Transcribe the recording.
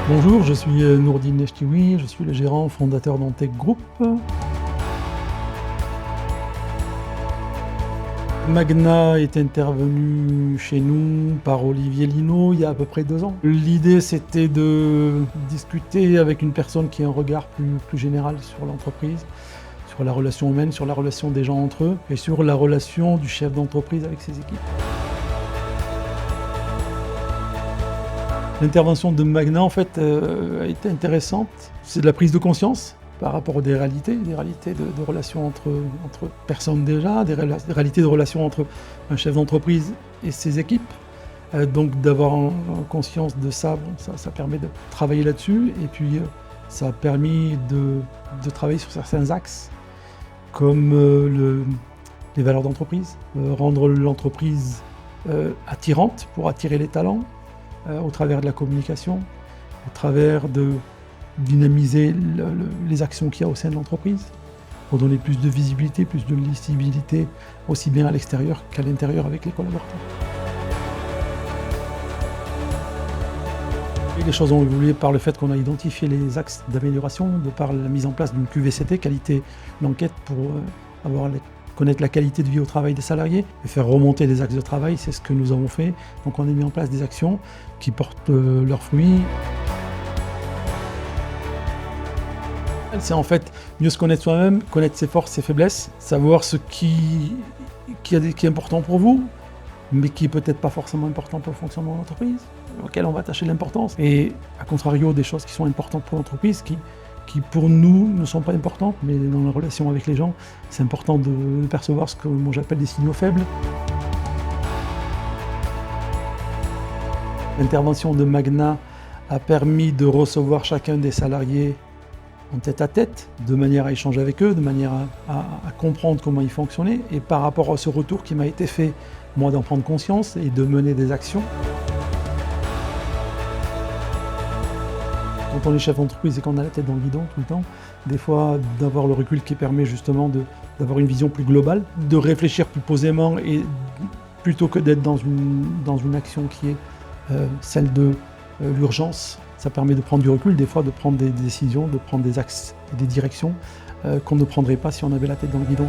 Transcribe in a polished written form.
Bonjour, je suis Nourdine Nechtiwi, je suis le gérant fondateur d'Antech Group. Magna est intervenu chez nous par Olivier Lino il y a à peu près 2 ans. L'idée, c'était de discuter avec une personne qui a un regard plus général sur l'entreprise, sur la relation humaine, sur la relation des gens entre eux et sur la relation du chef d'entreprise avec ses équipes. L'intervention de Magna, en fait, a été intéressante. C'est de la prise de conscience par rapport à des réalités de relations entre personnes déjà, des réalités de relations entre un chef d'entreprise et ses équipes. Donc d'avoir conscience de ça, bon, ça permet de travailler là-dessus. Et puis ça a permis de travailler sur certains axes, comme les valeurs d'entreprise, rendre l'entreprise attirante pour attirer les talents, au travers de la communication, au travers de dynamiser les actions qu'il y a au sein de l'entreprise, pour donner plus de visibilité, plus de lisibilité, aussi bien à l'extérieur qu'à l'intérieur avec les collaborateurs. Et les choses ont évolué par le fait qu'on a identifié les axes d'amélioration, de par la mise en place d'une QVCT, qualité d'enquête, pour connaître la qualité de vie au travail des salariés et faire remonter les axes de travail, c'est ce que nous avons fait. Donc on a mis en place des actions qui portent leurs fruits. C'est en fait mieux se connaître soi-même, connaître ses forces, ses faiblesses, savoir ce qui est important pour vous, mais qui est peut-être pas forcément important pour le fonctionnement de l'entreprise, auquel on va attacher de l'importance. Et à contrario, des choses qui sont importantes pour l'entreprise, qui pour nous ne sont pas importantes, mais dans la relation avec les gens, c'est important de percevoir ce que moi j'appelle des signaux faibles. L'intervention de Magna a permis de recevoir chacun des salariés en tête à tête, de manière à échanger avec eux, de manière à comprendre comment ils fonctionnaient, et par rapport à ce retour qui m'a été fait, moi d'en prendre conscience et de mener des actions. Quand on est chef d'entreprise et qu'on a la tête dans le guidon tout le temps, des fois d'avoir le recul qui permet justement d'avoir une vision plus globale, de réfléchir plus posément et plutôt que d'être dans une action qui est celle de l'urgence. Ça permet de prendre du recul, des fois de prendre des décisions, de prendre des axes et des directions qu'on ne prendrait pas si on avait la tête dans le guidon.